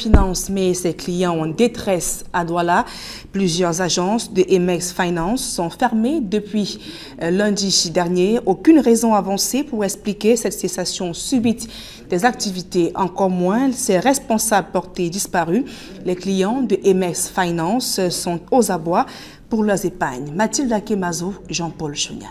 Finance met ses clients en détresse à Douala. Plusieurs agences de Emex Finance sont fermées depuis lundi dernier. Aucune raison avancée pour expliquer cette cessation subite des activités, encore moins ses responsables portés disparus. Les clients de Emex Finance sont aux abois pour leurs épargnes. Mathilde Akemazo, Jean-Paul Chouniat.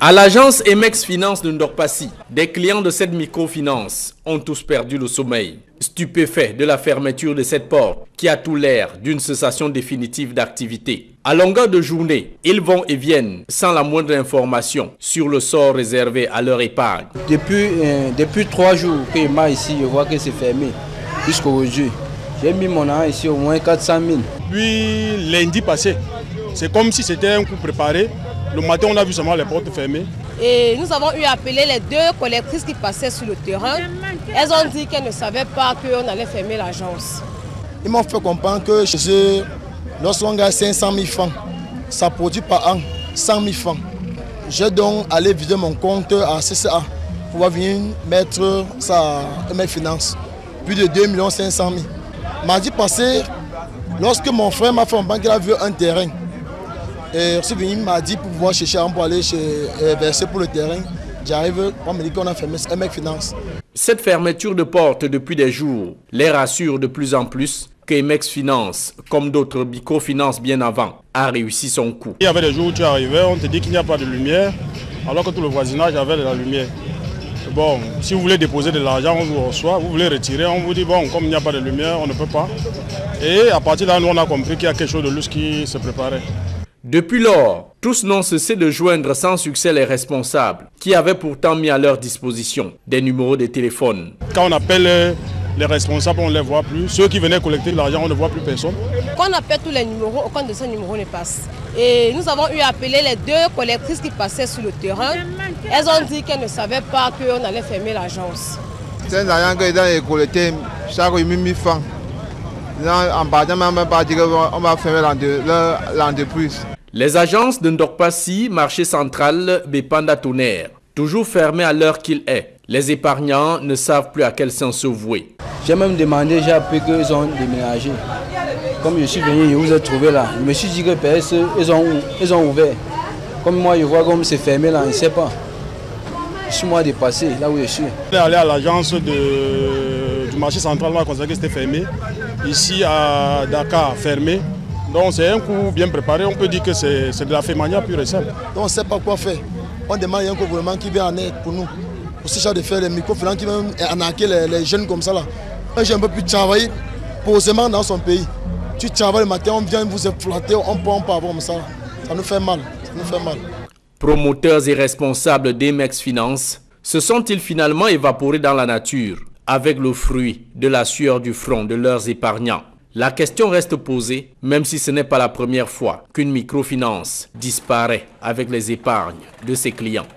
À l'agence Emex Finance de Ndorpassi, des clients de cette microfinance ont tous perdu le sommeil. Stupéfaits de la fermeture de cette porte qui a tout l'air d'une cessation définitive d'activité. À longueur de journée, ils vont et viennent sans la moindre information sur le sort réservé à leur épargne. Depuis 3 jours que je suis ici, je vois que c'est fermé jusqu'aujourd'hui. J'ai mis mon argent ici au moins 400 000. Puis lundi passé, c'est comme si c'était un coup préparé. Le matin, on a vu seulement les portes fermées. Et nous avons eu à appeler les 2 collectrices qui passaient sur le terrain. Elles ont dit qu'elles ne savaient pas qu'on allait fermer l'agence. Ils m'ont fait comprendre que chez eux, lorsqu'on gagne 500 000 francs, ça produit par an 100 000 francs. J'ai donc allé vider mon compte à CCA pour venir mettre ça à mes finances. Plus de 2 500 000. Mardi passé, lorsque mon frère m'a fait un banque, il a vu un terrain. Et il m'a dit pour pouvoir chercher pour aller verser pour le terrain. J'arrive, on me dit qu'on a fermé Emex Finance. Cette fermeture de porte depuis des jours les rassure de plus en plus que Emex Finance, comme d'autres microfinances bien avant, a réussi son coup. Il y avait des jours où tu arrivais, on te dit qu'il n'y a pas de lumière, alors que tout le voisinage avait de la lumière. Bon, si vous voulez déposer de l'argent, on vous reçoit, vous voulez retirer, on vous dit bon, comme il n'y a pas de lumière, on ne peut pas. Et à partir de là, nous on a compris qu'il y a quelque chose de louche qui se préparait. Depuis lors, tous n'ont cessé de joindre sans succès les responsables qui avaient pourtant mis à leur disposition des numéros de téléphone. Quand on appelle les responsables, on ne les voit plus. Ceux qui venaient collecter de l'argent, on ne voit plus personne. Quand on appelle tous les numéros, aucun de ces numéros ne passe. Et nous avons eu à appeler les 2 collectrices qui passaient sur le terrain. Elles ont dit qu'elles ne savaient pas qu'on allait fermer l'agence. C'est un argent qui est collecté chaque 8 000 francs. En partant, on ne pas dire qu'on va fermer l'entreprise. Les agences de Ndorpassi, marché central, Bepanda Tonnerre, toujours fermées à l'heure qu'il est. Les épargnants ne savent plus à quel sens se vouer. J'ai même demandé, j'ai appris qu'ils ont déménagé. Comme je suis venu, je vous ai trouvé là. Je me suis dit que ils ont ouvert. Comme moi, je vois comme c'est fermé là, je ne sais pas. Je suis moi dépassé, là où je suis. On est allé à l'agence du marché central, on a constaté que c'était fermé. Ici à Dakar, fermé. Donc c'est un coup bien préparé, on peut dire que c'est de la fémania pure et simple. Donc on ne sait pas quoi faire. On demande un gouvernement qui vient en aide pour nous. Pour ce genre de faire les microfinances qui vont arnaquer les jeunes comme ça là. J'ai un peu plus travailler posément dans son pays. Tu travailles le matin, on vient vous flatter, on peut avoir comme ça. Ça nous fait mal. Ça nous fait mal. Promoteurs et responsables d'Emex Finance se sont-ils finalement évaporés dans la nature avec le fruit de la sueur du front de leurs épargnants? La question reste posée, même si ce n'est pas la première fois qu'une microfinance disparaît avec les épargnes de ses clients.